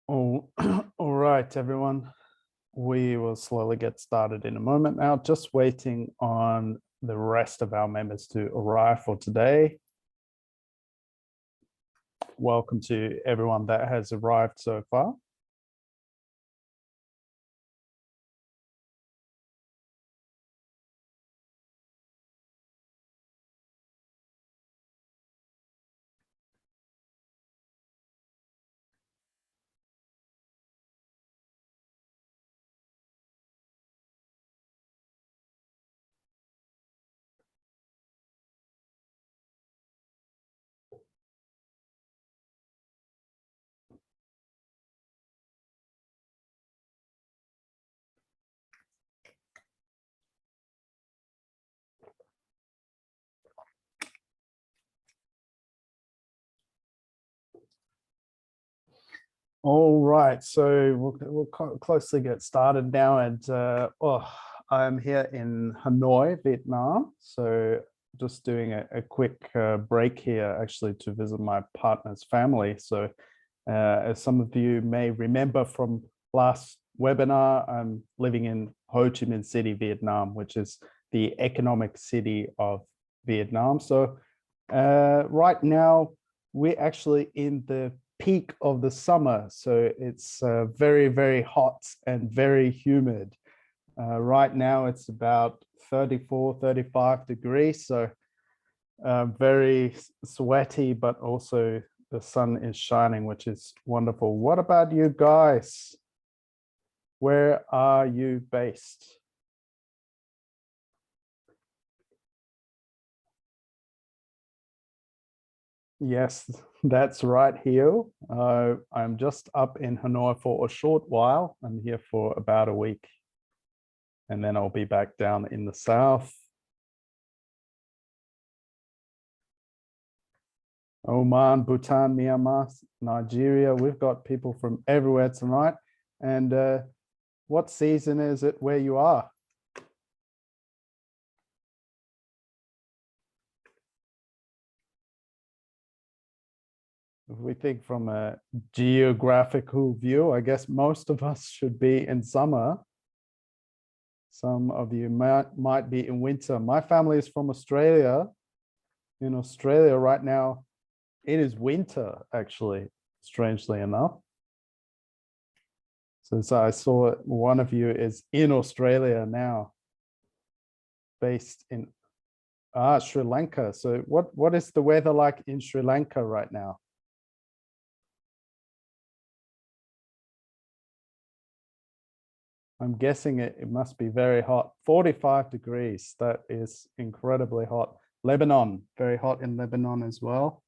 Oh, all right, everyone. We will slowly get started in a moment now, just waiting on the rest of our members to arrive for today. Welcome to everyone that has arrived so far. All right, so we'll closely get started now. And I'm here in Hanoi, Vietnam. So just doing a quick break here, actually, to visit my partner's family. So as some of you may remember from last webinar, I'm living in Ho Chi Minh City, Vietnam, which is the economic city of Vietnam. So right now, we're actually in the peak of the summer. So it's very, very hot and very humid. Right now, it's about 34, 35 degrees. So very sweaty, but also the sun is shining, which is wonderful. What about you guys? Where are you based? Yes, that's right here. I'm just up in Hanoi for a short while. I'm here for about a week, and then I'll be back down in the south. Oman, Bhutan, Myanmar, Nigeria. We've got people from everywhere tonight. And what season is it where you are? If we think from a geographical view, I guess most of us should be in summer. Some of you might be in winter. My family is from Australia. In Australia right now, it is winter, actually, strangely enough. So I saw one of you is in Australia now, based in Sri Lanka. So what is the weather like in Sri Lanka right now? I'm guessing it must be very hot. 45 degrees. That is incredibly hot. Lebanon, very hot in Lebanon as well.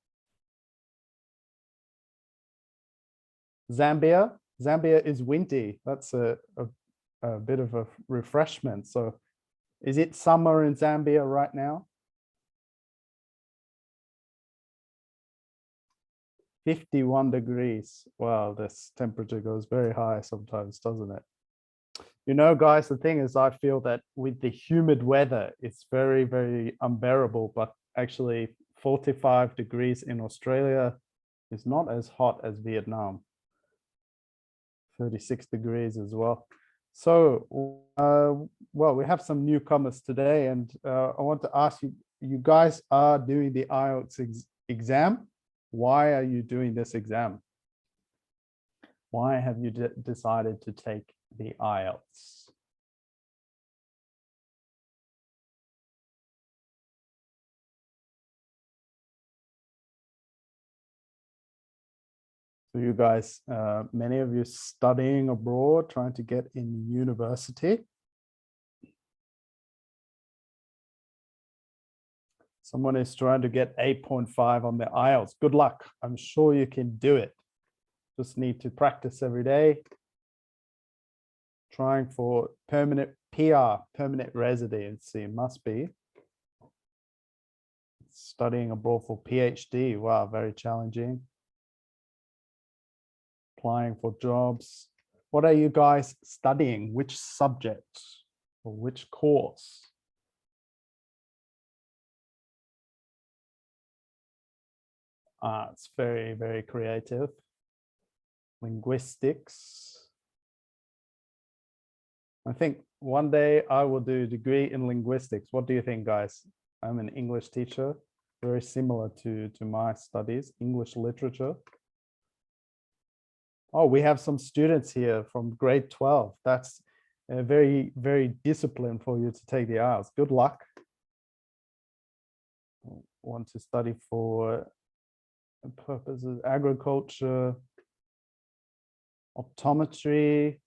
Zambia. Zambia is windy. That's a bit of a refreshment. So is it summer in Zambia right now? 51 degrees. Wow, this temperature goes very high sometimes, doesn't it? You know, guys, the thing is, I feel that with the humid weather, it's very, very unbearable. But actually, 45 degrees in Australia is not as hot as Vietnam. 36 degrees as well. So, well, we have some newcomers today, and I want to ask you, you guys are doing the IELTS exam. Why are you doing this exam? Why have you decided to take the IELTS? So you guys, many of you studying abroad, trying to get in university. Someone is trying to get 8.5 on the IELTS. Good luck. I'm sure you can do it. Just need to practice every day. Trying for permanent PR, permanent residency, must be. Studying abroad for PhD. Wow, very challenging. Applying for jobs. What are you guys studying? Which subject or which course? It's very, very creative. linguistics. I think one day I will do a degree in linguistics. What do you think, guys? I'm an English teacher, very similar to my studies, English literature. Oh, we have some students here from grade 12. That's very, very disciplined for you to take the IELTS. Good luck. Want to study for purposes, agriculture, optometry.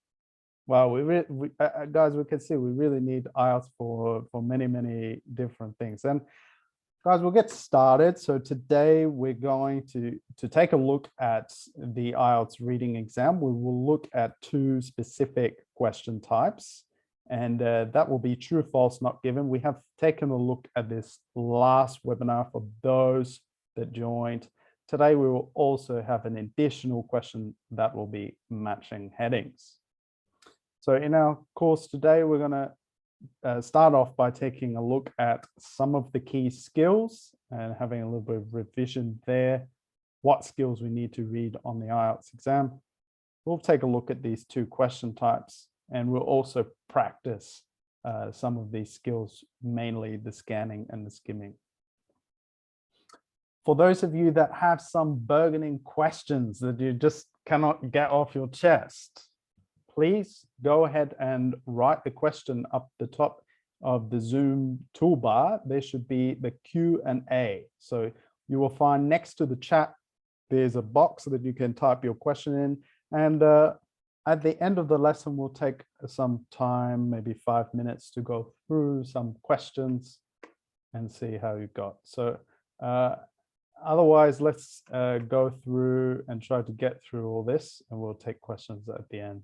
Wow, guys, we can see we really need IELTS for many different things. And guys, we'll get started. So today we're going to take a look at the IELTS reading exam. We will look at two specific question types, and that will be true, false, not given. We have taken a look at this last webinar for those that joined. Today we will also have an additional question that will be matching headings. So in our course today, we're going to start off by taking a look at some of the key skills and having a little bit of revision there, what skills we need to read on the IELTS exam. We'll take a look at these two question types, and we'll also practice some of these skills, mainly the scanning and the skimming. For those of you that have some burgeoning questions that you just cannot get off your chest, please go ahead and write the question up the top of the Zoom toolbar. There should be the Q&A. So you will find next to the chat, there's a box that you can type your question in. And at the end of the lesson, we'll take some time, maybe 5 minutes, to go through some questions and see how you got. So otherwise, let's go through and try to get through all this, and we'll take questions at the end.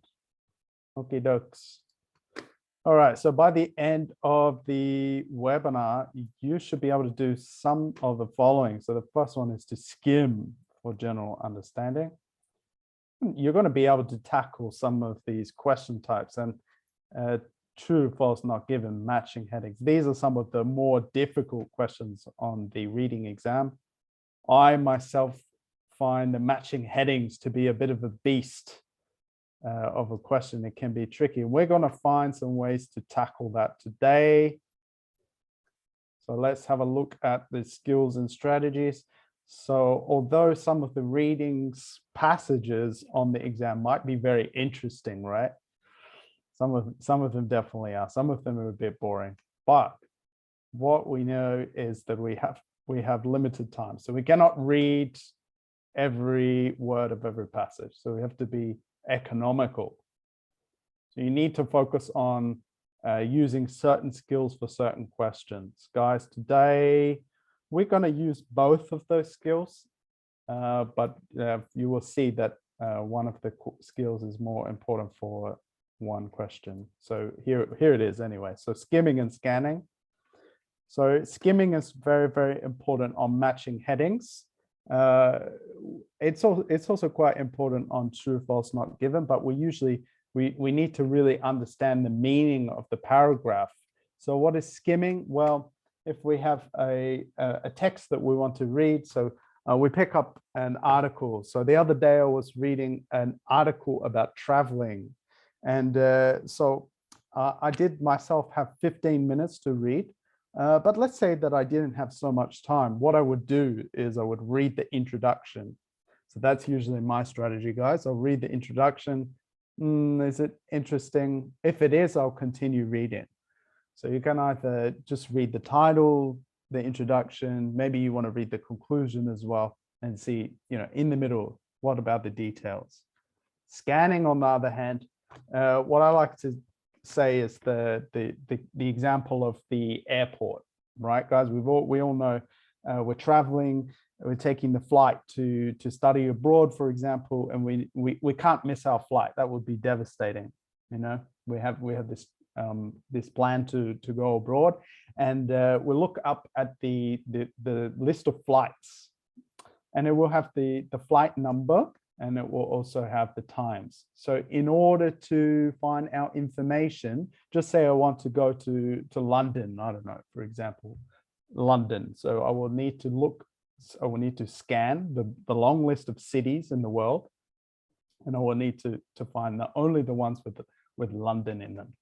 Okie dokes. All right, so by the end of the webinar, you should be able to do some of the following. So the first one is to skim for general understanding. You're going to be able to tackle some of these question types and true, false, not given, matching headings. These are some of the more difficult questions on the reading exam. I myself find the matching headings to be a bit of a beast of a question. It can be tricky. We're going to find some ways to tackle that today. So let's have a look at the skills and strategies. So although some of the readings passages on the exam might be very interesting, right? Some of them definitely are. Some of them are a bit boring. But what we know is that we have limited time. So we cannot read every word of every passage. So we have to be economical. So you need to focus on using certain skills for certain questions. Guys, today we're going to use both of those skills, but you will see that one of the skills is more important for one question. So here it is anyway. So skimming and scanning. So skimming is very important on matching headings. It's also quite important on true, false, not given, but we need to really understand the meaning of the paragraph. So what is skimming? Well, if we have a text that we want to read, so we pick up an article. So the other day I was reading an article about traveling, and so I did myself have 15 minutes to read. But let's say that I didn't have so much time. What I would do is I would read the introduction. So that's usually my strategy, guys. I'll read the introduction. Is it interesting? If it is, I'll continue reading. So you can either just read the title, the introduction, maybe you want to read the conclusion as well and see, in the middle, what about the details? Scanning, on the other hand, what I like to say is the example of the airport, right, guys? We all know we're traveling, we're taking the flight to study abroad, for example, and we can't miss our flight. That would be devastating. We have this plan to go abroad, and we look up at the list of flights, and it will have the flight number, and it will also have the times. So in order to find out information, just say I want to go to London, I don't know, for example, London. So I will need to scan the long list of cities in the world, and I will need to find only the ones with London in them.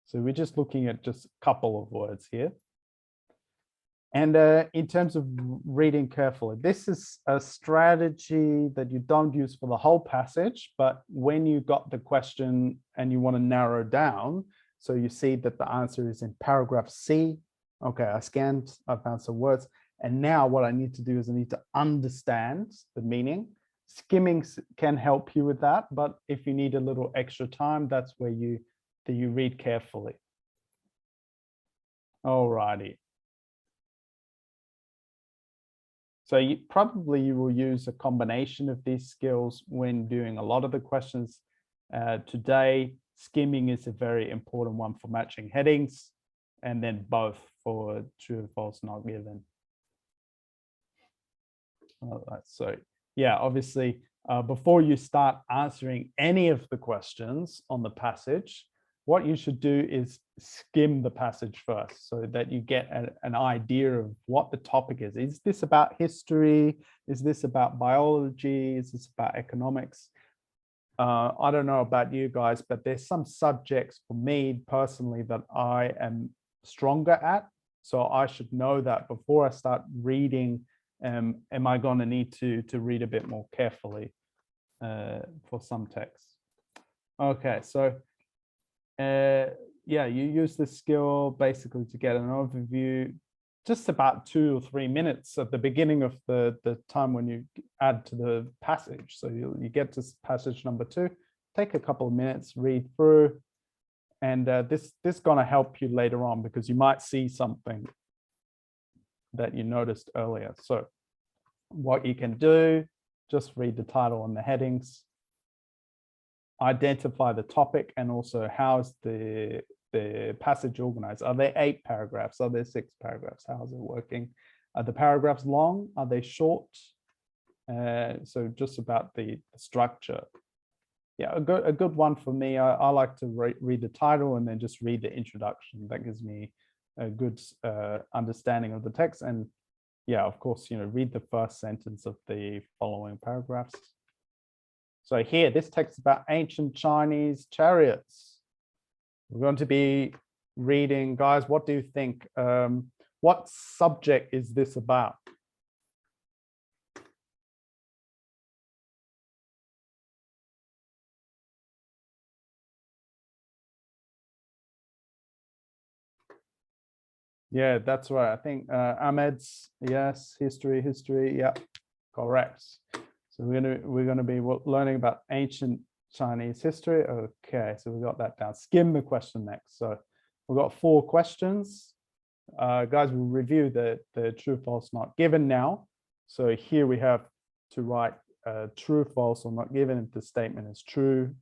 So we're just looking at just a couple of words here. And in terms of reading carefully, this is a strategy that you don't use for the whole passage, but when you got the question and you want to narrow down, so you see that the answer is in paragraph C. Okay, I scanned, I found some words. And now what I need to do is I need to understand the meaning. Skimming can help you with that, but if you need a little extra time, that's where you read carefully. Alrighty. So you will use a combination of these skills when doing a lot of the questions. Today, skimming is a very important one for matching headings, and then both for true and false not given. All right, so yeah, obviously, before you start answering any of the questions on the passage, what you should do is skim the passage first so that you get an idea of what the topic is. Is this about history? Is this about biology? Is this about economics? I don't know about you guys, but there's some subjects for me personally that I am stronger at. So I should know that before I start reading. Am I going to need to read a bit more carefully for some texts? Okay, so yeah, you use this skill basically to get an overview, just about 2 or 3 minutes at the beginning of the time when you add to the passage. So you get to passage number 2, take a couple of minutes, read through, and this is going to help you later on because you might see something that you noticed earlier. So what you can do, just read the title and the headings, identify the topic, and also how's the passage organized. Are there 8 paragraphs? Are there 6 paragraphs? How's it working? Are the paragraphs long? Are they short? So just about the structure. Yeah, a good one for me. I like to read the title and then just read the introduction. That gives me a good understanding of the text. And yeah, of course, read the first sentence of the following paragraphs. So here, this text is about ancient Chinese chariots. We're going to be reading, guys, what do you think? What subject is this about? Yeah, that's right. I think Ahmed's, yes, history, yeah, correct. So we're gonna be learning about ancient Chinese history. Okay, so we got that down. Skim the question next. So we've got 4 questions. Guys, we'll review the true, false, not given now. So here we have to write true, false, or not given if the statement is true.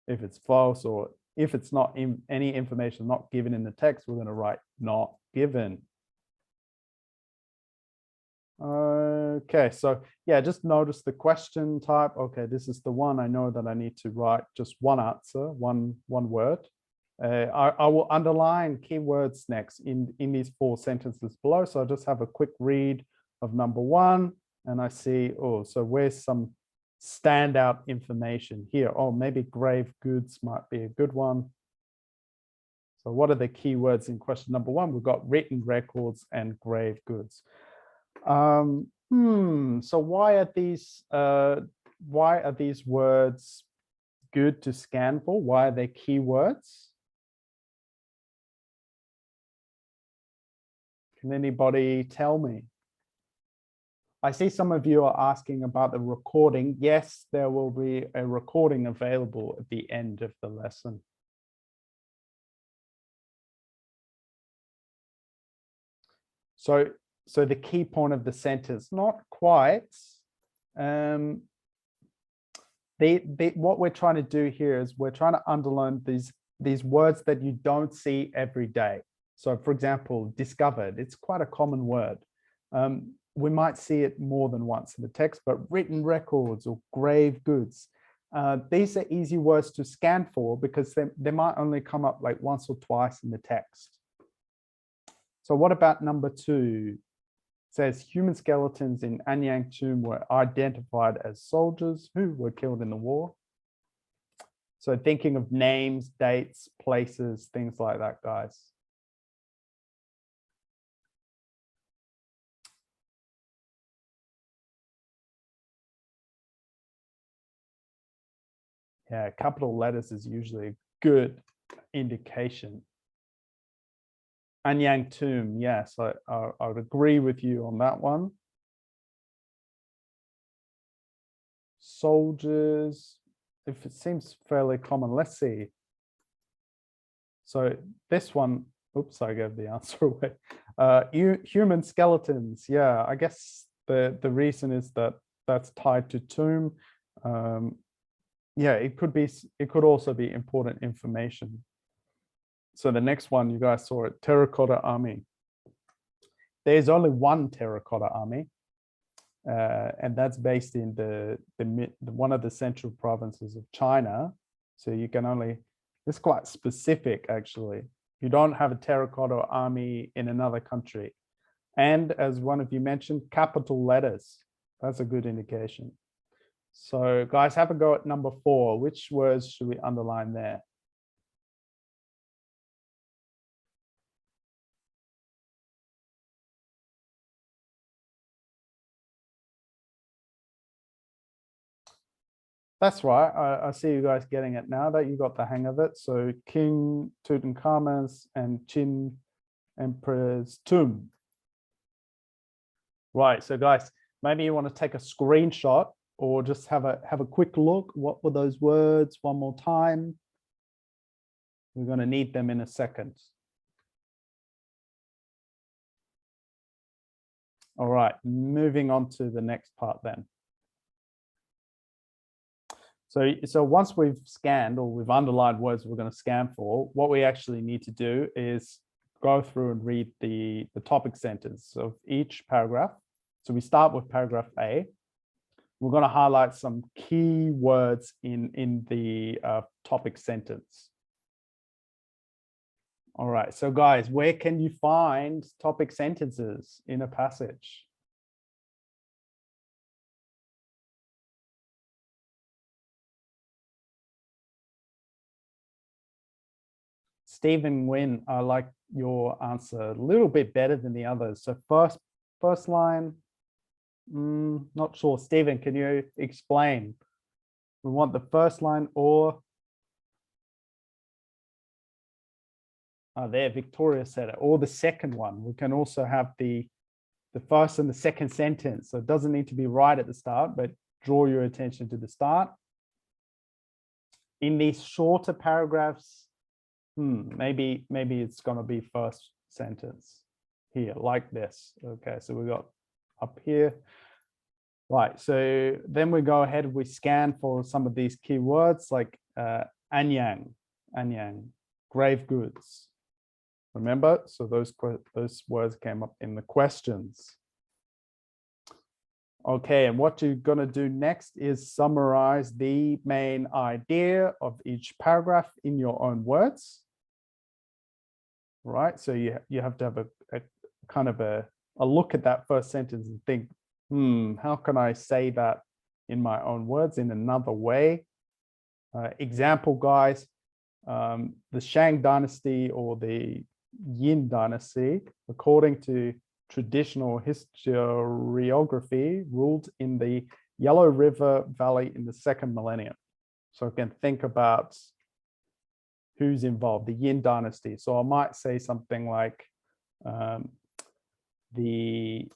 If it's false, or if it's not any information not given in the text, we're going to write not given. Okay, so yeah, just notice the question type. Okay, this is the one. I know that I need to write just one answer, one word. I will underline keywords next in these 4 sentences below. So I'll just have a quick read of number 1, and I see, oh, so where's some standout information here? Oh, maybe grave goods might be a good one. So what are the keywords in question number 1? We've got written records and grave goods. So why are these words good to scan for? Why are they keywords? Can anybody tell me? I see some of you are asking about the recording. Yes, there will be a recording available at the end of the lesson. So the key point of the sentence, not quite. What we're trying to do here is we're trying to underline these words that you don't see every day. So for example, discovered, it's quite a common word. We might see it more than once in the text, but written records or grave goods, these are easy words to scan for because they might only come up like once or twice in the text. So what about number 2? It says human skeletons in Anyang tomb were identified as soldiers who were killed in the war. So thinking of names, dates, places, things like that, guys. Yeah, capital letters is usually a good indication. Anyang tomb, yes, I would agree with you on that one. Soldiers, if it seems fairly common, let's see. So this one, oops, I gave the answer away. Human skeletons, yeah, I guess the reason is that that's tied to tomb. Yeah, it could also be important information. So the next one, you guys saw it, terracotta army. There's only one terracotta army, and that's based in the one of the central provinces of China. So you can only, it's quite specific actually. You don't have a terracotta army in another country. And as one of you mentioned, capital letters. That's a good indication. So guys, have a go at number 4. Which words should we underline there? That's right. I see you guys getting it now that you got the hang of it. So King Tutankhamun's and Qin Emperor's tomb. Right. So guys, maybe you want to take a screenshot or just have a quick look. What were those words one more time? We're going to need them in a second. All right, moving on to the next part then. So once we've scanned or we've underlined words we're going to scan for, what we actually need to do is go through and read the topic sentence of each paragraph. So we start with paragraph A. We're going to highlight some key words in the topic sentence. All right, so guys, where can you find topic sentences in a passage? Stephen Nguyen, I like your answer a little bit better than the others. So first line, not sure. Stephen, can you explain? We want the first line or there, Victoria said it, or the second one. We can also have the first and the second sentence. So it doesn't need to be right at the start, but draw your attention to the start. In these shorter paragraphs, maybe it's going to be first sentence here, like this. Okay, so we got up here. Right, so then we go ahead, we scan for some of these keywords like anyang, grave goods. Remember, so those words came up in the questions. Okay, and what you're going to do next is summarize the main idea of each paragraph in your own words. Right, so you have to have a kind of a look at that first sentence and think, how can I say that in my own words in another way? Example, guys, the Shang dynasty or the Yin dynasty, according to traditional historiography, ruled in the Yellow River Valley in the 2nd millennium. So I can think about who's involved, the Yin dynasty. So I might say something like the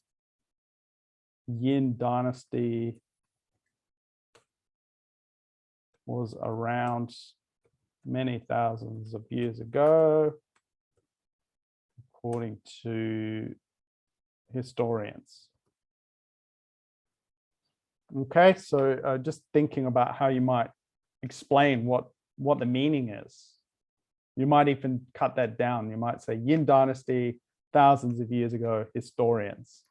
Yin dynasty was around many thousands of years ago, according to historians. Okay, so just thinking about how you might explain what the meaning is. You might even cut that down. You might say Yin dynasty, thousands of years ago, historians.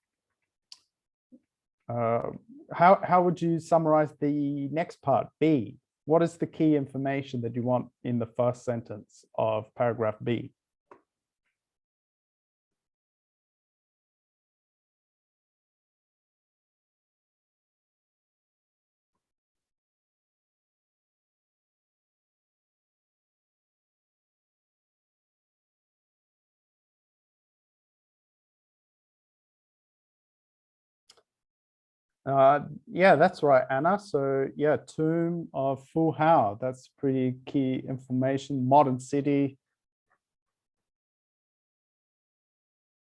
How would you summarize the next part, B? What is the key information that you want in the first sentence of paragraph B? Yeah, that's right, Anna. So yeah, tomb of Fu Hao. That's pretty key information. Modern city.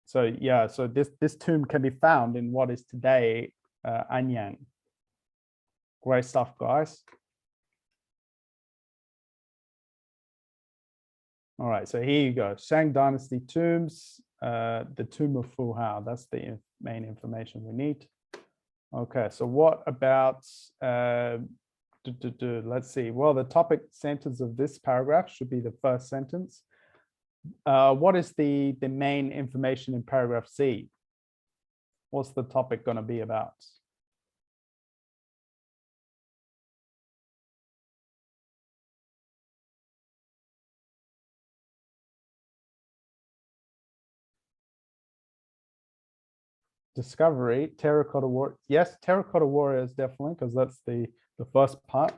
So yeah, so this tomb can be found in what is today Anyang. Great stuff, guys. All right, so here you go. Shang Dynasty tombs, the tomb of Fu Hao. That's the main information we need. Okay, so what about, let's see. Well, the topic sentence of this paragraph should be the first sentence. What is the main information in paragraph C? What's the topic going to be about? Discovery, terracotta war. Yes, terracotta warriors definitely, because that's the first part.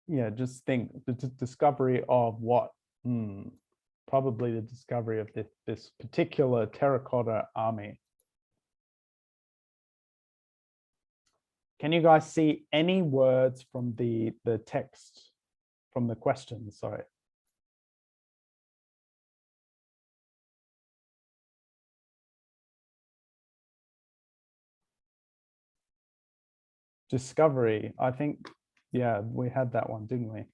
Yeah, just think the discovery of what? Probably the discovery of this particular terracotta army. Can you guys see any words from the text, from the question? Sorry. Discovery. I think, yeah, we had that one, didn't we?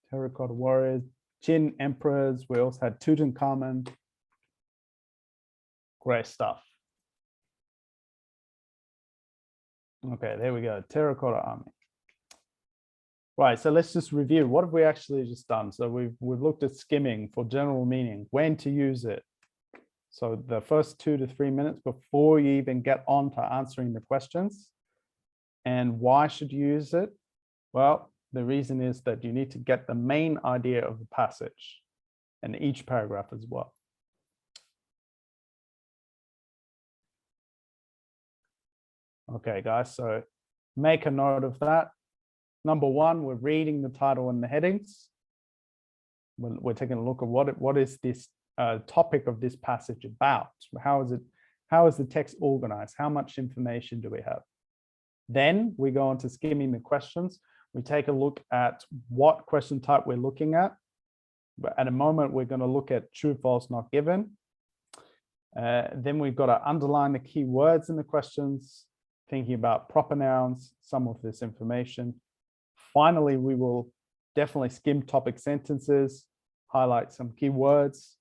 Terracotta warriors, Jin emperors. We also had Tutankhamun. Great stuff. Okay, there we go. Terracotta army. Right, so let's just review. What have we actually just done? So we've looked at skimming for general meaning, when to use it. So the first 2 to 3 minutes before you even get on to answering the questions. And why should you use it? Well, the reason is that you need to get the main idea of the passage and each paragraph as well. Okay, guys, so make a note of that. Number one, we're reading the title and the headings. We're taking a look at what is this topic of this passage about? How is the text organized? How much information do we have? Then we go on to skimming the questions. We take a look at what question type we're looking at. But at a moment, we're going to look at true, false, not given. Then we've got to underline the key words in the questions, thinking about proper nouns, some of this information. Finally, we will definitely skim topic sentences, highlight some key words,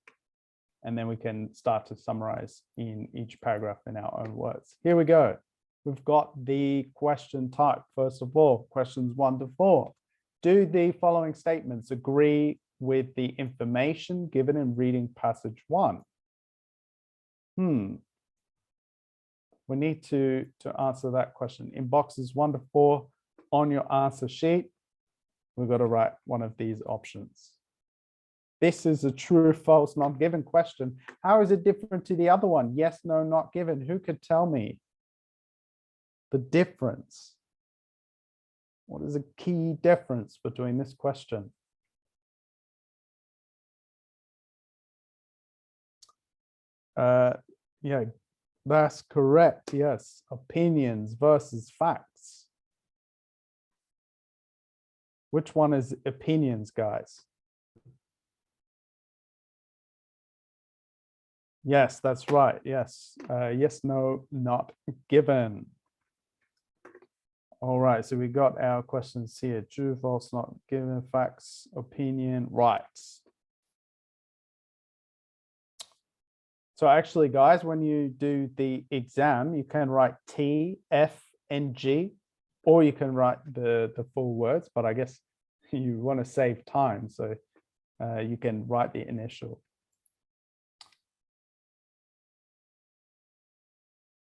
and then we can start to summarize in each paragraph in our own words. Here we go. We've got the question type. First of all, questions 1 to 4. Do the following statements agree with the information given in reading passage 1? We need to answer that question. In boxes 1 to 4 on your answer sheet, we've got to write one of these options. This is a true or false not given question. How is it different to the other one? Yes, no, not given. Who could tell me the difference? What is a key difference between this question? Yeah, that's correct. Yes, opinions versus facts. Which one is opinions, guys? Yes, that's right. Yes. Yes, no, not given. All right, so we got our questions here. True, false, not given, facts, opinion, right. So actually, guys, when you do the exam, you can write T, F, and G, or you can write the full words, but I guess you want to save time, so you can write the initial.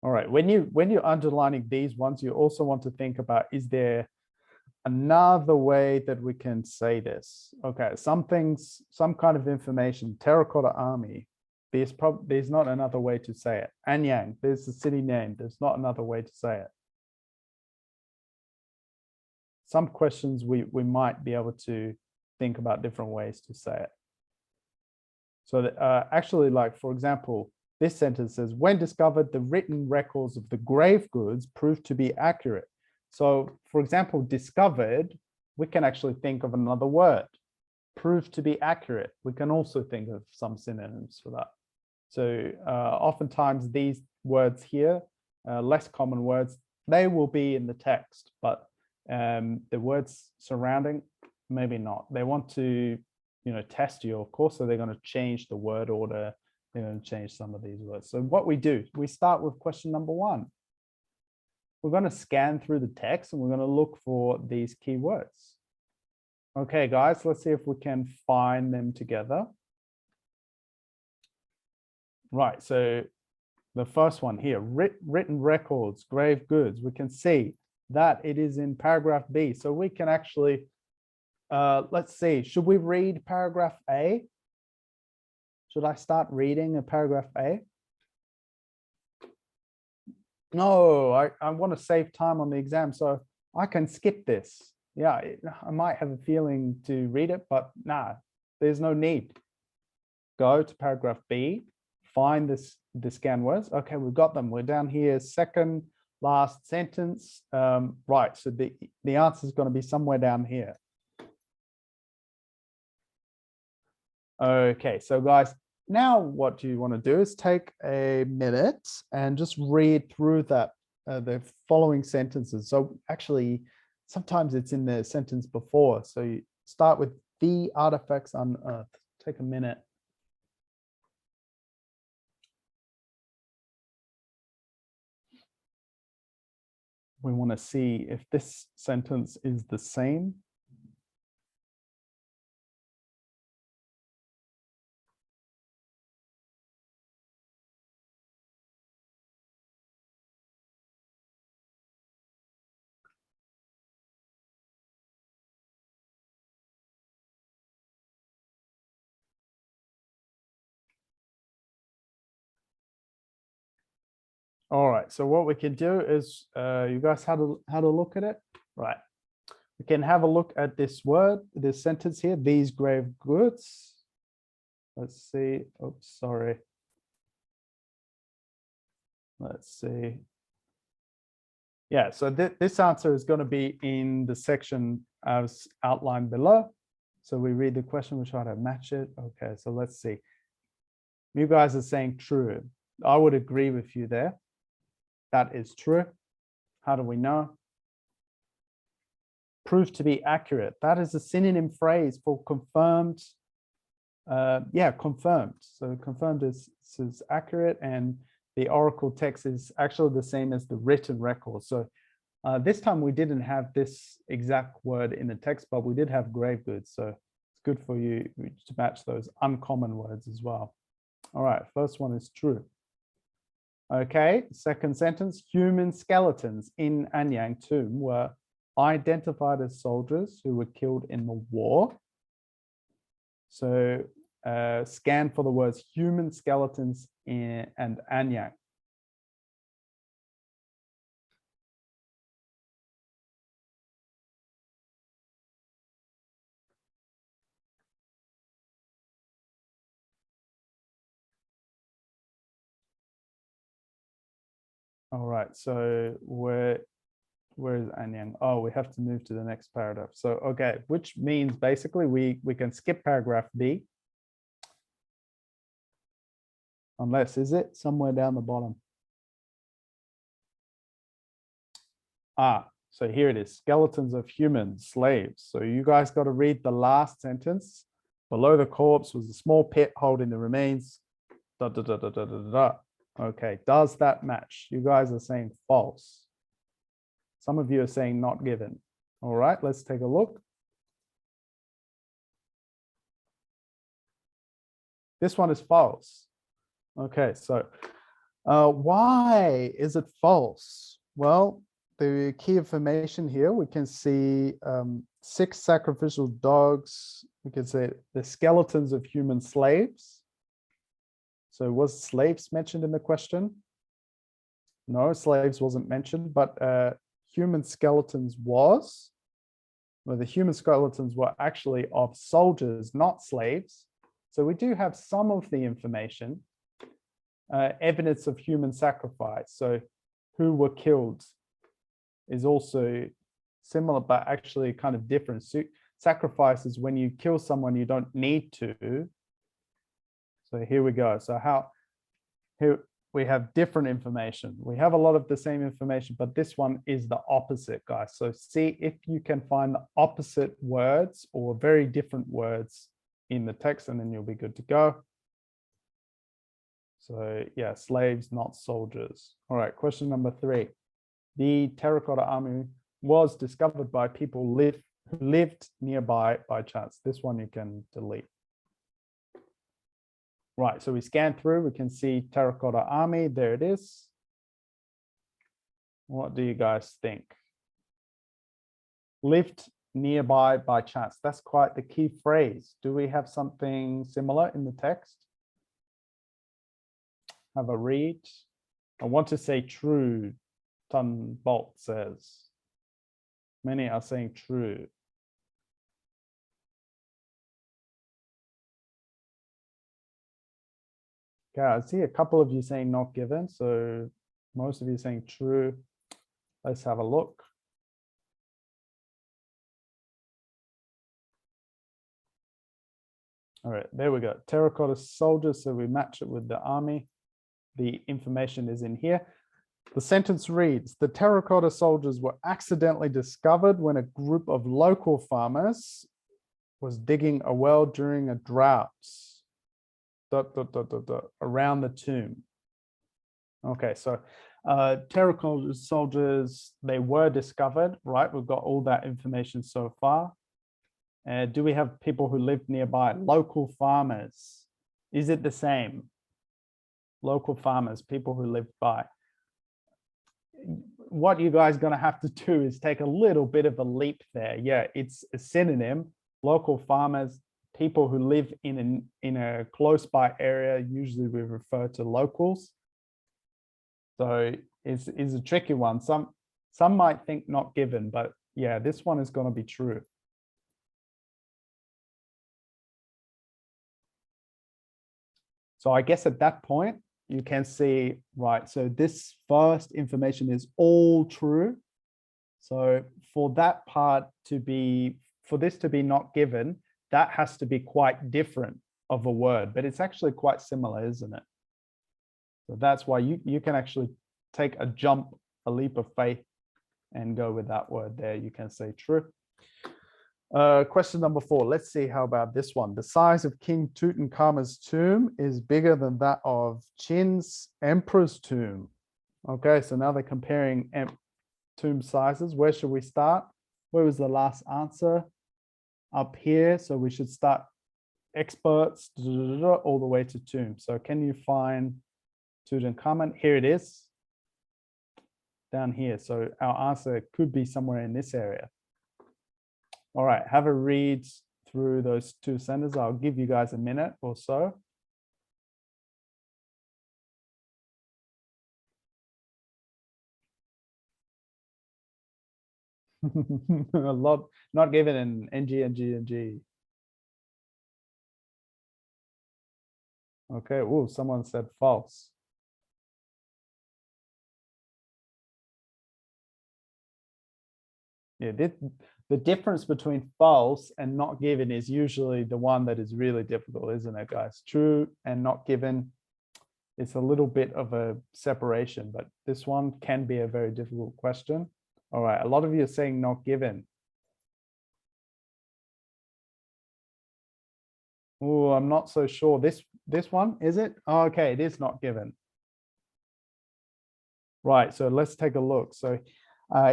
All right, when you're underlining these ones, you also want to think about, is there another way that we can say this? Okay, some things, some kind of information, terracotta army, there's not another way to say it. Anyang, there's the city name, there's not another way to say it. Some questions we might be able to think about different ways to say it. So that, actually, like, for example, this sentence says, when discovered, the written records of the grave goods proved to be accurate. So for example, discovered, we can actually think of another word. Proved to be accurate, we can also think of some synonyms for that. So oftentimes these words here, less common words, they will be in the text, but the words surrounding, maybe not. They want to, test you, of course, so they're going to change the word order. They're going to change some of these words. So what we do, we start with question number 1. We're going to scan through the text and we're going to look for these keywords. Okay, guys, let's see if we can find them together. Right, so the first one here, written records, grave goods, we can see that it is in paragraph B. So we can actually, let's see, should we read paragraph A? Should I start reading a paragraph A? No, I want to save time on the exam, so I can skip this. Yeah, I might have a feeling to read it, but nah, there's no need. Go to paragraph B, find the scan words. Okay, we've got them. We're down here, second last sentence. Right, so the answer is going to be somewhere down here. Okay, so guys, now what you want to do is take a minute and just read through that the following sentences. So actually, sometimes it's in the sentence before. So you start with the artifacts unearthed. Take a minute. We want to see if this sentence is the same. All right, so what we can do is, you guys had a look at it, right? We can have a look at this word, this sentence here, these grave goods. Let's see, oops, sorry. Let's see. Yeah, so this answer is going to be in the section as outlined below. So we read the question, we try to match it. Okay, so let's see. You guys are saying true. I would agree with you there. That is true. How do we know? Proved to be accurate. That is a synonym phrase for confirmed. Yeah, confirmed. So confirmed is accurate, and the oracle text is actually the same as the written record. So this time we didn't have this exact word in the text, but we did have grave goods. So it's good for you to match those uncommon words as well. All right, first one is true. Okay, second sentence, human skeletons in Anyang tomb were identified as soldiers who were killed in the war. So scan for the words human skeletons and Anyang. All right, so where is Anyang? Oh, we have to move to the next paragraph. So, okay, which means basically we can skip paragraph B. Unless, is it somewhere down the bottom? Ah, so here it is, skeletons of human slaves. So you guys got to read the last sentence. Below the corpse was a small pit holding the remains. Da, da, da, da, da, da, da. Okay, does that match? You guys are saying false. Some of you are saying not given. All right, let's take a look. This one is false. Okay, so why is it false? Well, the key information here, we can see 6 sacrificial dogs. We can say the skeletons of human slaves. So was slaves mentioned in the question? No, slaves wasn't mentioned, but human skeletons was. Well, the human skeletons were actually of soldiers, not slaves. So we do have some of the information. Evidence of human sacrifice. So who were killed is also similar, but actually kind of different. So sacrifice is when you kill someone you don't need to. So here we go. So here we have different information. We have a lot of the same information, but this one is the opposite, guys. So see if you can find the opposite words or very different words in the text, and then you'll be good to go. So yeah, slaves, not soldiers. All right, question number 3. The terracotta army was discovered by people who lived nearby by chance. This one you can delete. Right, so we scan through, we can see terracotta army, there it is. What do you guys think? Lived nearby by chance. That's quite the key phrase. Do we have something similar in the text? Have a read. I want to say true, Ton Bolt says. Many are saying true. Okay, I see a couple of you saying not given, so most of you saying true. Let's have a look. All right, there we go. Terracotta soldiers, so we match it with the army. The information is in here. The sentence reads, the terracotta soldiers were accidentally discovered when a group of local farmers was digging a well during a drought. Around the tomb. Okay, so terracotta soldiers, they were discovered, right? We've got all that information so far. Do we have people who live nearby? Local farmers. Is it the same? Local farmers, people who live by. What you guys are going to have to do is take a little bit of a leap there. Yeah, it's a synonym. Local farmers, people who live in a close by area, usually we refer to locals. So it's a tricky one. Some might think not given, but yeah, this one is going to be true. So I guess at that point, you can see, right, so this first information is all true. So for that part to be, for this to be not given, that has to be quite different of a word, but it's actually quite similar, isn't it? So that's why you can actually take a jump, a leap of faith, and go with that word there. You can say true. Question number 4. Let's see how about this one. The size of King Tutankhamun's tomb is bigger than that of Qin's emperor's tomb. Okay, so now they're comparing tomb sizes. Where should we start? Where was the last answer? Up here. So we should start experts all the way to tomb. So can you find Tutankhamun? Here it is. Down here. So our answer could be somewhere in this area. All right, have a read through those 2 sentences. I'll give you guys a minute or so. A lot, not given in NG. Okay, oh, someone said false. Yeah, the difference between false and not given is usually the one that is really difficult, isn't it, guys? True and not given, it's a little bit of a separation, but this one can be a very difficult question. All right, a lot of you are saying not given. Oh, I'm not so sure. This one, is it? Oh, okay, it is not given. Right, so let's take a look. So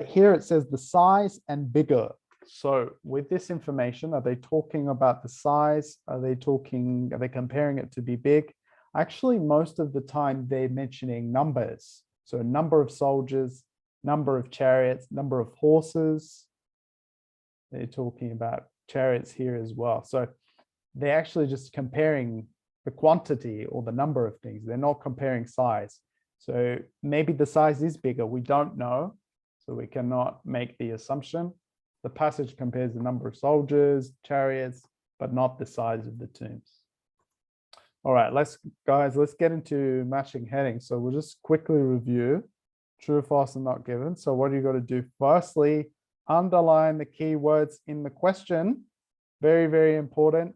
here it says the size and bigger. So with this information, are they talking about the size? Are they comparing it to be big? Actually, most of the time they're mentioning numbers. So number of soldiers, number of chariots, number of horses. They're talking about chariots here as well. So they're actually just comparing the quantity or the number of things. They're not comparing size. So maybe the size is bigger. We don't know. So we cannot make the assumption. The passage compares the number of soldiers, chariots, but not the size of the tombs. All right, let's get into matching headings. So we'll just quickly review true, false, and not given. So what you got to do? Firstly, underline the keywords in the question. Very, very important.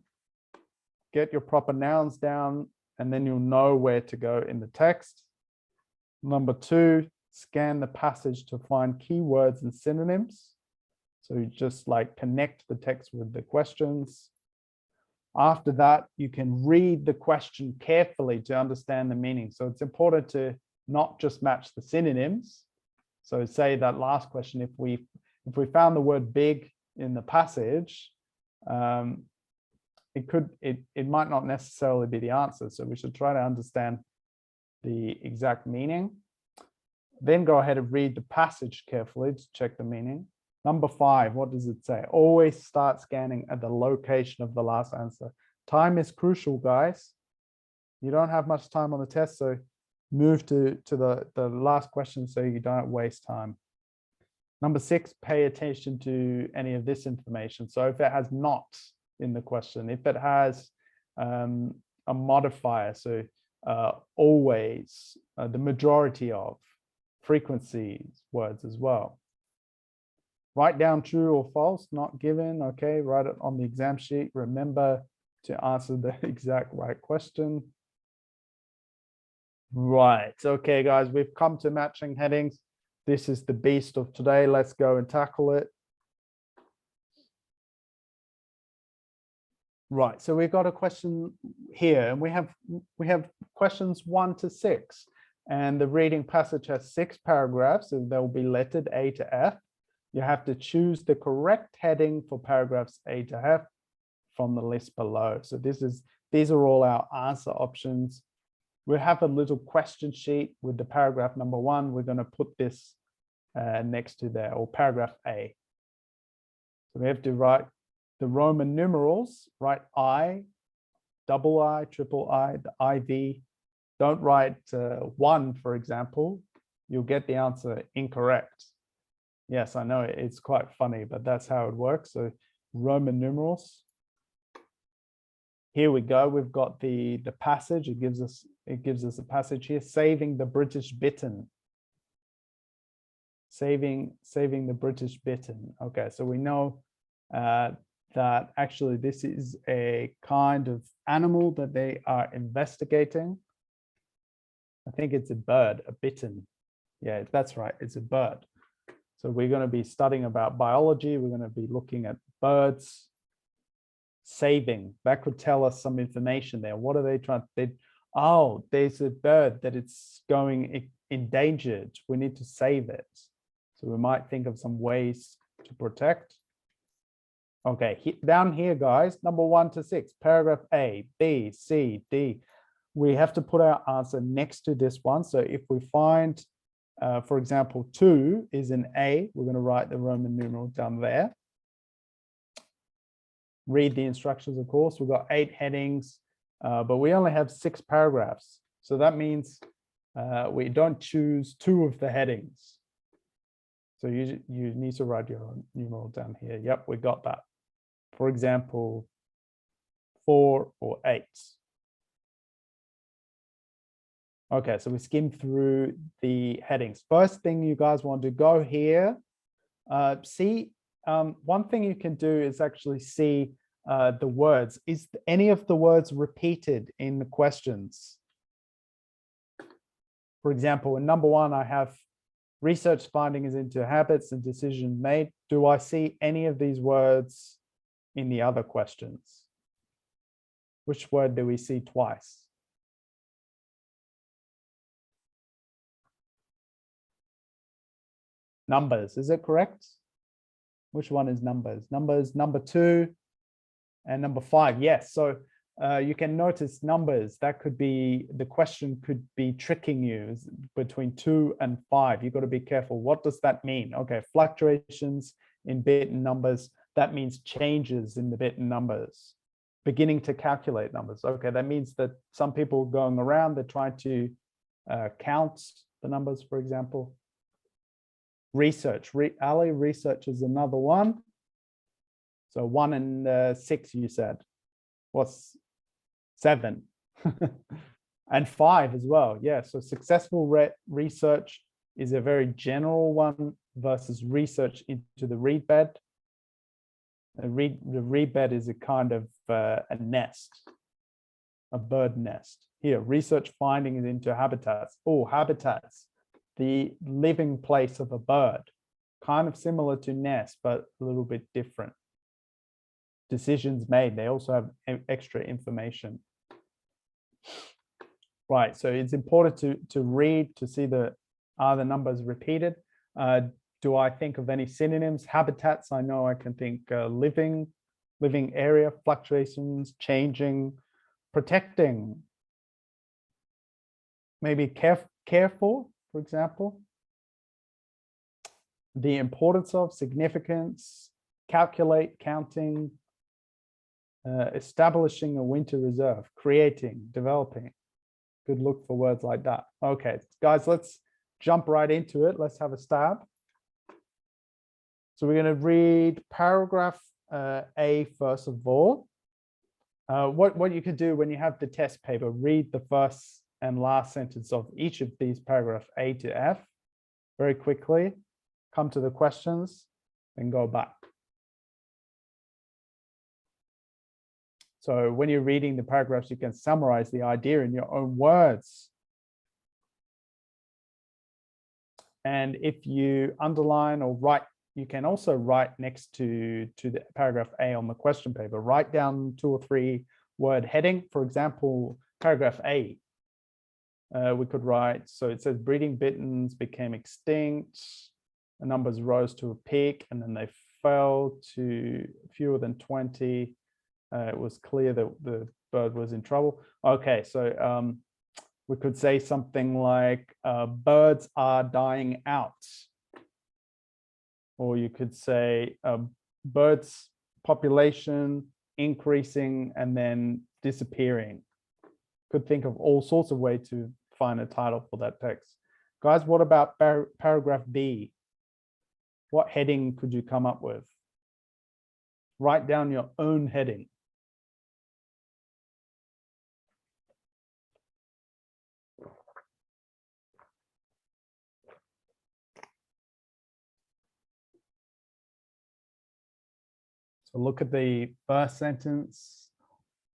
Get your proper nouns down, and then you'll know where to go in the text. Number two, scan the passage to find keywords and synonyms. So you just like connect the text with the questions. After that, you can read the question carefully to understand the meaning. So it's important to not just match the synonyms. So say that last question, if we found the word big in the passage, it might not necessarily be the answer. So we should try to understand the exact meaning. Then go ahead and read the passage carefully to check the meaning. Number 5, what does it say? Always start scanning at the location of the last answer. Time is crucial, guys. You don't have much time on the test, so move to the last question so you don't waste time. Number 6, pay attention to any of this information. So if it has not in the question, if it has a modifier, so always, the majority of, frequencies, words as well. Write down true or false, not given. Okay, write it on the exam sheet. Remember to answer the exact right question. Right, okay, guys, we've come to matching headings. This is the beast of today. Let's go and tackle it. Right, so we've got a question here, and we have questions 1 to 6, and the reading passage has 6 paragraphs, and they'll be lettered A to F. You have to choose the correct heading for paragraphs A to F from the list below. So these are all our answer options. We have a little question sheet with the paragraph number 1. We're going to put this next to there, or paragraph A. So we have to write the Roman numerals, write I, double I, triple I, the IV. Don't write 1, for example. You'll get the answer incorrect. Yes, I know it's quite funny, but that's how it works. So Roman numerals. Here we go. We've got the passage. It gives us a passage here. Saving the British Britain. Saving the British Britain. Okay, so we know that actually this is a kind of animal that they are investigating. I think it's a bird, a bittern. Yeah, that's right. It's a bird. So we're going to be studying about biology. We're going to be looking at birds. Saving, that could tell us some information there. What are they trying to, oh, there's a bird that it's going endangered. We need to save it. So we might think of some ways to protect. Okay, down here, guys, number 1 to 6, paragraph A, B, C, D. We have to put our answer next to this one. So if we find, for example, 2 is an A, we're going to write the Roman numeral down there. Read the instructions, of course. We've got 8 headings, but we only have 6 paragraphs. So that means we don't choose 2 of the headings. So you need to write your numeral down here. Yep, we got that. For example, 4 or 8. Okay, so we skim through the headings. First thing you guys want to go here, see, one thing you can do is actually see the words. Is any of the words repeated in the questions? For example, in number 1, I have research findings into habits and decisions made. Do I see any of these words in the other questions? Which word do we see twice? Numbers, is it correct? Which one is numbers? Numbers, number 2 and number 5. Yes, so you can notice numbers. That could be, the question could be tricking you between 2 and 5. You've got to be careful. What does that mean? Okay, fluctuations in bit and numbers. That means changes in the bit and numbers. Beginning to calculate numbers. Okay, that means that some people going around, they're trying to count the numbers, for example. Research, Ali, research is another one. So 1 and 6, you said. What's 7? And 5 as well. Yeah, so successful research is a very general one versus research into the reed bed. The reed bed is a kind of a nest, a bird nest. Here, research findings into habitats. Oh, habitats, the living place of a bird. Kind of similar to nest, but a little bit different. Decisions made, they also have extra information. Right, so it's important to read to see are the numbers repeated. Do I think of any synonyms? Habitats, I know I can think living area, fluctuations, changing, protecting, maybe care for example. The importance of, significance, calculate, counting, establishing a winter reserve, creating, developing. Good look for words like that. Okay, guys, let's jump right into it. Let's have a stab. So we're going to read paragraph A first of all. What you could do when you have the test paper, read the first and last sentence of each of these paragraphs A to F very quickly, come to the questions, and go back. So when you're reading the paragraphs, you can summarize the idea in your own words. And if you underline or write, you can also write next to the paragraph A on the question paper, write down 2 or 3 word heading. For example, paragraph A, we could write, so it says breeding bitterns became extinct, the numbers rose to a peak, and then they fell to fewer than 20. It was clear that the bird was in trouble. Okay, so we could say something like birds are dying out. Or you could say birds population increasing and then disappearing. Could think of all sorts of ways to find a title for that text. Guys, what about paragraph B? What heading could you come up with? Write down your own heading. So look at the first sentence.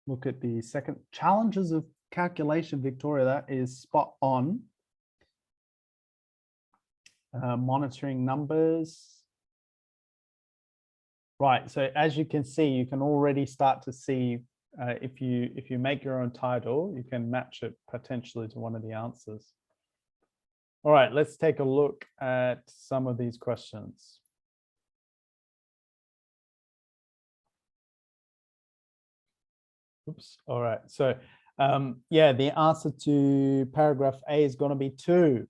Look at the second. Challenges of calculation, Victoria, that is spot on. Monitoring numbers. Right, so as you can see, you can already start to see if you make your own title, you can match it potentially to one of the answers. All right, let's take a look at some of these questions. Oops. All right. So, yeah, the answer to paragraph A is going to be 2.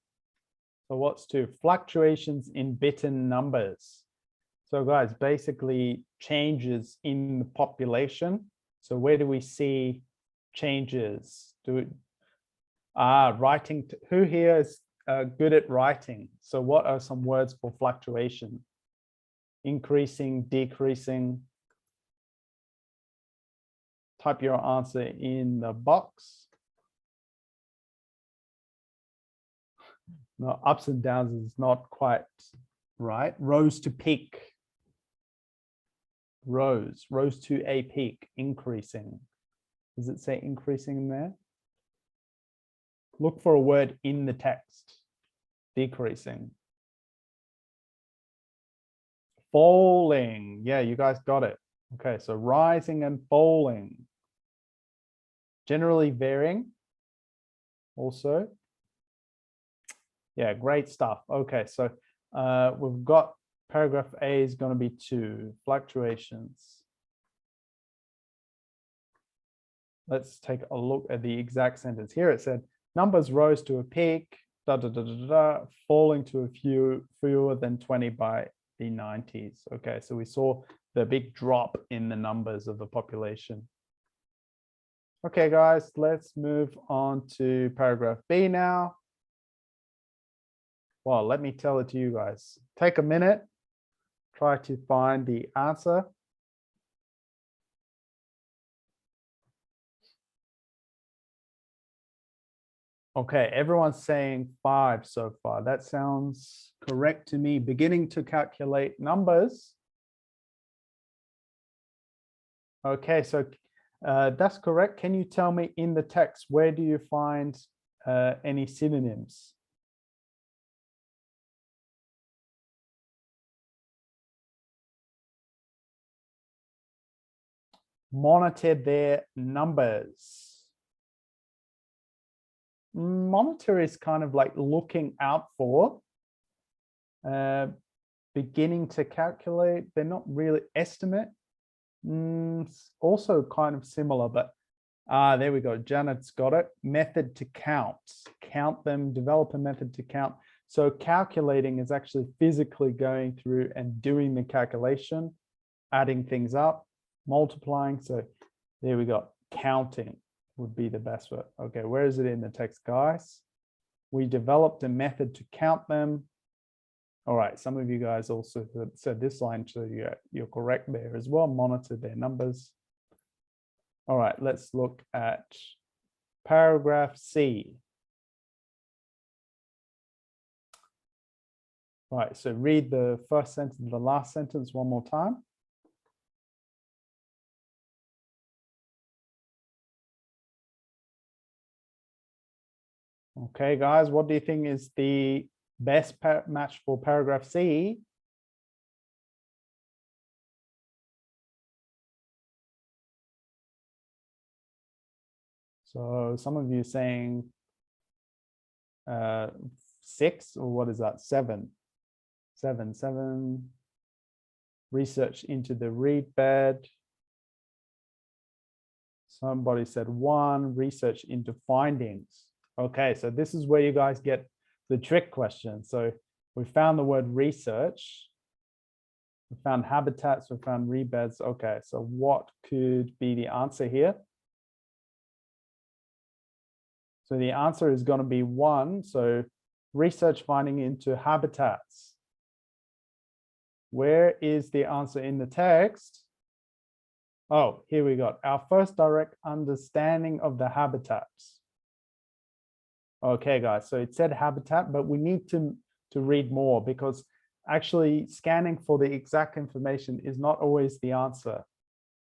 So what's 2? Fluctuations in bittern numbers. So guys, basically changes in the population. So where do we see changes? Writing. Who here is good at writing? So what are some words for fluctuation? Increasing, decreasing. Type your answer in the box. No, ups and downs is not quite right. Rose to peak. Rose to a peak, increasing. Does it say increasing in there? Look for a word in the text. Decreasing. Falling. Yeah, you guys got it. Okay, so rising and falling. Generally varying also. Yeah, great stuff. Okay, so we've got paragraph A is going to be 2, fluctuations. Let's take a look at the exact sentence. Here it said, numbers rose to a peak, falling to a fewer than 20 by the 90s. Okay, so we saw the big drop in the numbers of the population. Okay, guys, let's move on to paragraph B now. Well, let me tell it to you guys. Take a minute, try to find the answer. Okay, everyone's saying 5 so far. That sounds correct to me. Beginning to calculate numbers. Okay, so that's correct. Can you tell me in the text, where do you find any synonyms? Monitor their numbers. Monitor is kind of like looking out for. Beginning to calculate, they're not really estimate. Also kind of similar, but there we go. Janet's got it. Method to count. Count them, develop a method to count. So calculating is actually physically going through and doing the calculation, adding things up, multiplying. So there we go. Counting would be the best word. Okay, where is it in the text, guys? We developed a method to count them. All right, some of you guys also said this line, so you're correct there as well. Monitor their numbers. All right, let's look at paragraph C. All right, so read the first sentence and the last sentence one more time. Okay, guys, what do you think is the best match for paragraph C? So some of you saying 6, or what is that? 7. 7. Research into the reed bed. Somebody said 1. Research into findings. Okay, so this is where you guys get the trick question. So we found the word research. We found habitats, we found reed beds. Okay, so what could be the answer here? So the answer is going to be 1. So research finding into habitats. Where is the answer in the text? Oh, here we go. Our first direct understanding of the habitats. Okay, guys, so it said habitat, but we need to read more, because actually scanning for the exact information is not always the answer.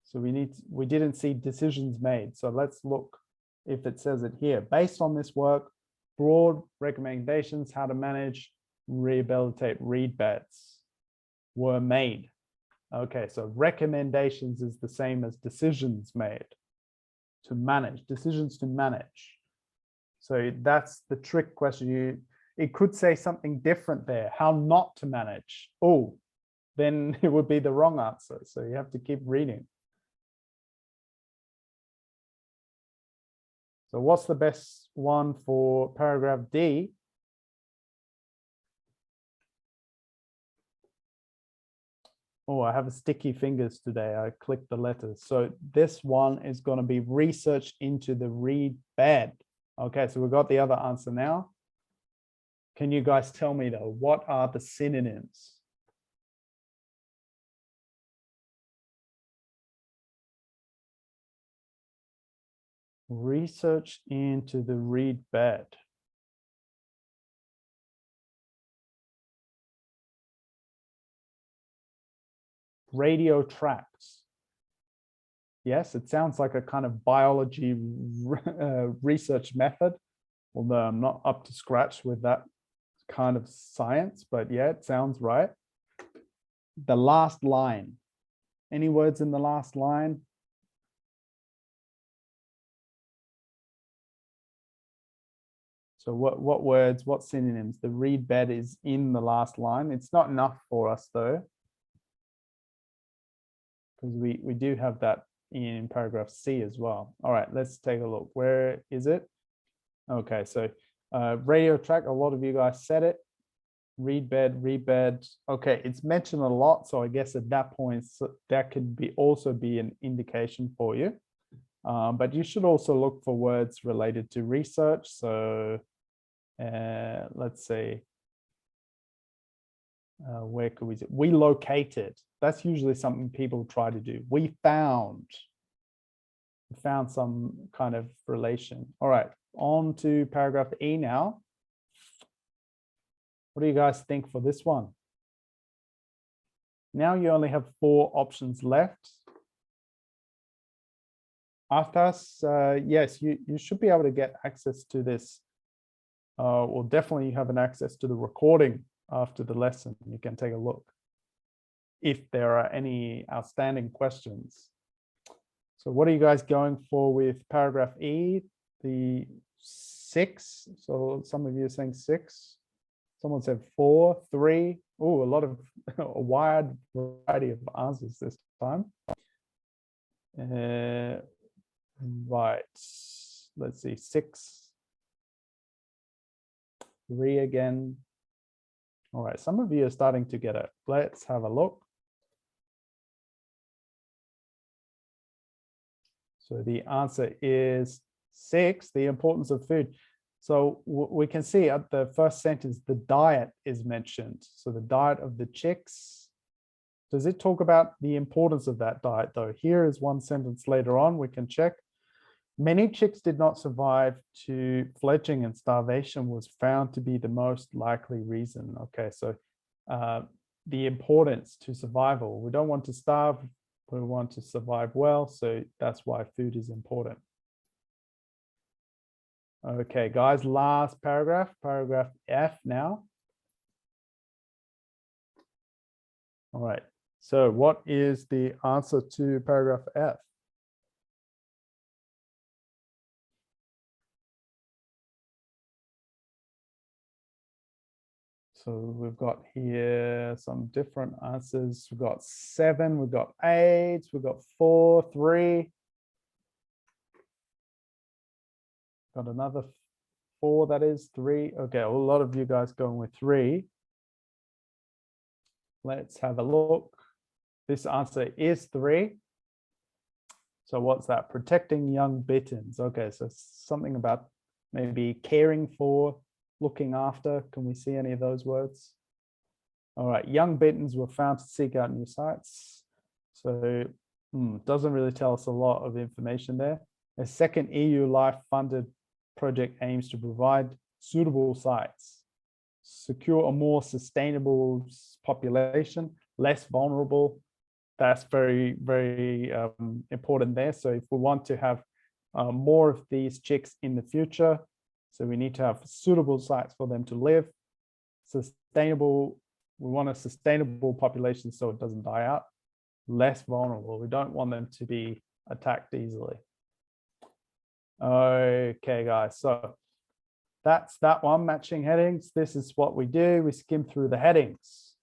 So we didn't see decisions made. So let's look if it says it here. Based on this work, broad recommendations how to manage, rehabilitate reed beds were made. Okay, so recommendations is the same as decisions made. To manage, decisions to manage. So that's the trick question. It could say something different there, how not to manage. Oh, then it would be the wrong answer. So you have to keep reading. So what's the best one for paragraph D? Oh, I have sticky fingers today. I clicked the letters. So this one is going to be research into the reed bed. Okay, so we've got the other answer now. Can you guys tell me though, what are the synonyms? Research into the reed bed. Radio tracks. Yes, it sounds like a kind of biology research method, although I'm not up to scratch with that kind of science, but yeah, it sounds right. The last line. Any words in the last line? So what words, what synonyms? The reed bed is in the last line. It's not enough for us though, because we do have that in paragraph C as well. All right, let's take a look. Where is it? Okay, so radio track, a lot of you guys said it. Reed bed. Okay, it's mentioned a lot, so I guess at that point that could be also be an indication for you. But you should also look for words related to research. So let's say, where could we say? We located. That's usually something people try to do. We found. found some kind of relation. All right, on to paragraph E now. What do you guys think for this one? Now you only have 4 options left. Arthas, yes, you should be able to get access to this. Well, definitely you have an access to the recording after the lesson. You can take a look if there are any outstanding questions. So what are you guys going for with paragraph E, the 6? So some of you are saying 6. Someone said 4, 3. Oh, a lot of a wide variety of answers this time. Right, let's see, 6, 3 again. All right, some of you are starting to get it. Let's have a look. So the answer is 6, the importance of food. So we can see at the first sentence, the diet is mentioned. So the diet of the chicks. Does it talk about the importance of that diet though? Here is one sentence later on, we can check. Many chicks did not survive to fledging, and starvation was found to be the most likely reason. Okay, so the importance to survival. We don't want to starve, we want to survive well, so that's why food is important. Okay, guys, last paragraph, paragraph F now. All right, so what is the answer to paragraph F? So we've got here some different answers. We've got 7, we've got 8, we've got 4, 3. Got another 4, that is 3. Okay, a lot of you guys going with 3. Let's have a look. This answer is 3. So what's that? Protecting young bitterns. Okay, so something about maybe caring for, looking after. Can we see any of those words? All right, young bitterns were found to seek out new sites. So doesn't really tell us a lot of information there. A second EU life-funded project aims to provide suitable sites, secure a more sustainable population, less vulnerable. That's very, very important there. So if we want to have more of these chicks in the future, so we need to have suitable sites for them to live, sustainable. We want a sustainable population so it doesn't die out, less vulnerable. We don't want them to be attacked easily. Okay, guys, so that's that one, matching headings. This is what we do. We skim through the headings.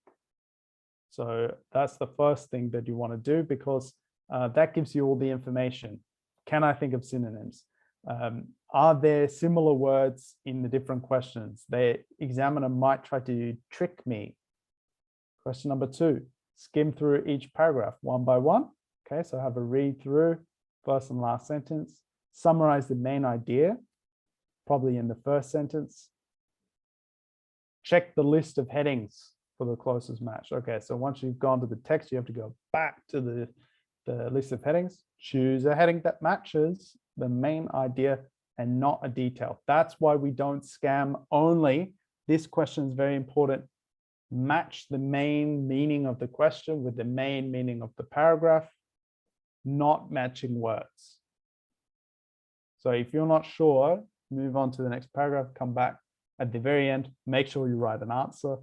So that's the first thing that you want to do, because that gives you all the information. Can I think of synonyms? Are there similar words in the different questions? The examiner might try to trick me. Question number 2, skim through each paragraph one by one. Okay, so have a read through first and last sentence. Summarize the main idea, probably in the first sentence. Check the list of headings for the closest match. Okay, so once you've gone to the text, you have to go back to the list of headings. Choose a heading that matches the main idea and not a detail. That's why we don't scam only. This question is very important. Match the main meaning of the question with the main meaning of the paragraph, not matching words. So if you're not sure, move on to the next paragraph, come back at the very end, make sure you write an answer.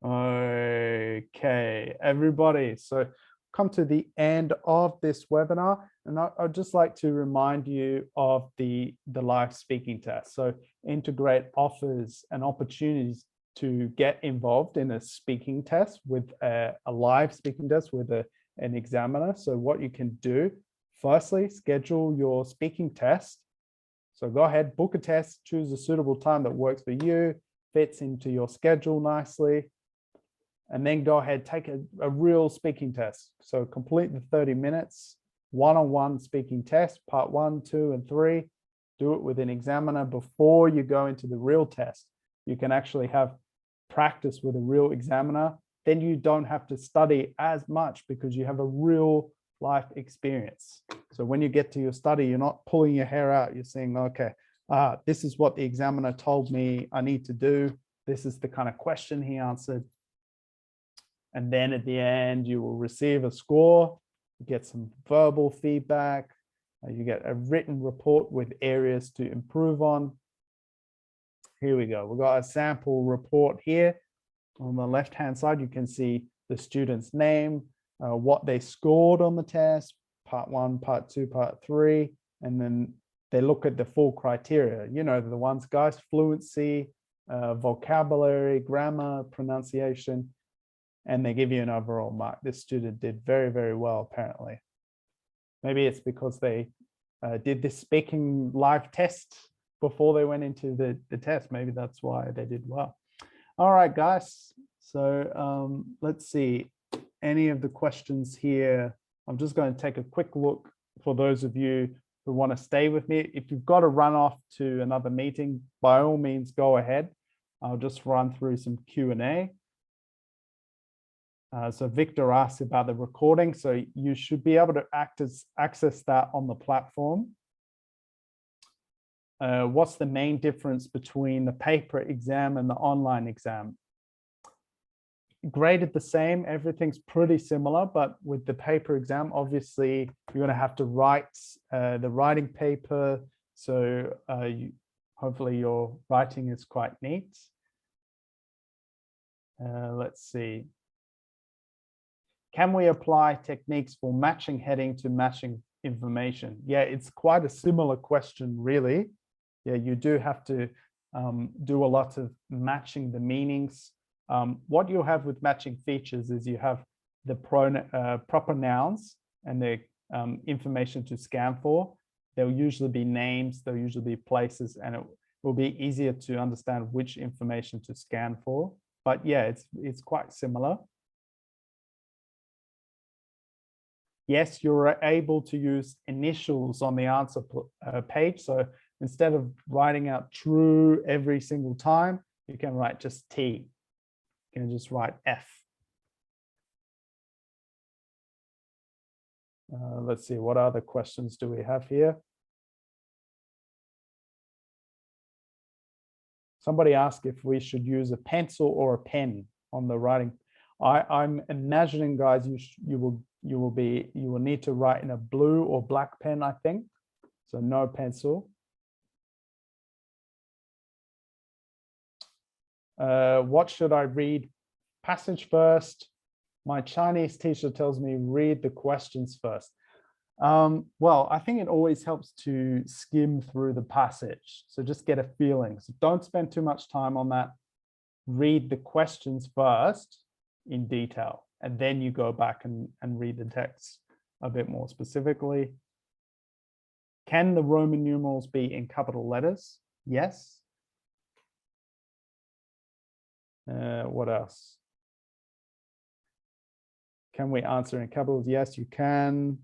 Okay, everybody. So come to the end of this webinar, and I'd just like to remind you of the live speaking test. So Integrate offers and opportunities to get involved in a speaking test with a live speaking test with an examiner. So what you can do, firstly, schedule your speaking test. So go ahead, book a test, choose a suitable time that works for you, fits into your schedule nicely, and then go ahead, take a real speaking test. So complete the 30 minutes, one-on-one speaking test, part 1, 2, and 3. Do it with an examiner before you go into the real test. You can actually have practice with a real examiner. Then you don't have to study as much because you have a real life experience. So when you get to your study, you're not pulling your hair out. You're saying, okay, this is what the examiner told me I need to do. This is the kind of question he answered. And then at the end, you will receive a score, you get some verbal feedback, you get a written report with areas to improve on. Here we go. We've got a sample report here. On the left-hand side, you can see the student's name, what they scored on the test, part 1, part 2, part 3, and then they look at the 4 criteria. You know, the ones, guys: fluency, vocabulary, grammar, pronunciation, and they give you an overall mark. This student did very, very well, apparently. Maybe it's because they did this speaking live test before they went into the test. Maybe that's why they did well. All right, guys. So let's see. Any of the questions here? I'm just going to take a quick look for those of you who want to stay with me. If you've got to run off to another meeting, by all means, go ahead. I'll just run through some Q&A. So Victor asked about the recording. So you should be able to access that on the platform. What's the main difference between the paper exam and the online exam? Graded the same, everything's pretty similar, but with the paper exam, obviously you're going to have to write the writing paper. So hopefully your writing is quite neat. Let's see. Can we apply techniques for matching heading to matching information? Yeah, it's quite a similar question, really. Yeah, you do have to do a lot of matching the meanings. What you have with matching features is you have the proper nouns and the information to scan for. There'll usually be names, there'll usually be places, and it will be easier to understand which information to scan for. But yeah, it's quite similar. Yes, you're able to use initials on the answer page. So instead of writing out true every single time, you can write just T. You can just write F. Let's see, what other questions do we have here? Somebody asked if we should use a pencil or a pen on the writing. I'm imagining, guys, you will need to write in a blue or black pen, I think. So no pencil. What should I read? Passage first. My Chinese teacher tells me read the questions first. Well, I think it always helps to skim through the passage. So just get a feeling. So don't spend too much time on that. Read the questions first in detail, and then you go back and read the text a bit more specifically. Can the Roman numerals be in capital letters? Yes. What else? Can we answer in capitals? Yes, you can.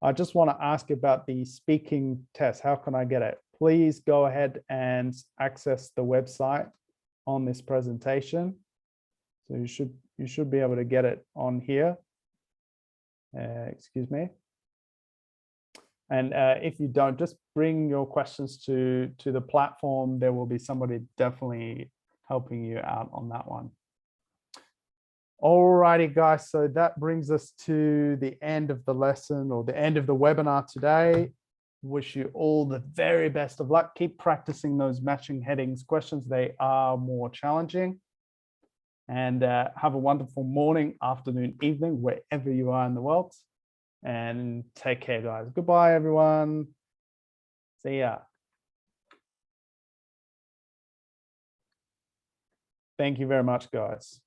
I just want to ask about the speaking test. How can I get it? Please go ahead and access the website on this presentation. So you should be able to get it on here. Excuse me. And if you don't, just bring your questions to the platform. There will be somebody definitely helping you out on that one. Alrighty, guys, so that brings us to the end of the lesson, or the end of the webinar today. Wish you all the very best of luck. Keep practicing those matching headings questions. They are more challenging. And have a wonderful morning, afternoon, evening, wherever you are in the world. And take care, guys. Goodbye, everyone. See ya. Thank you very much, guys.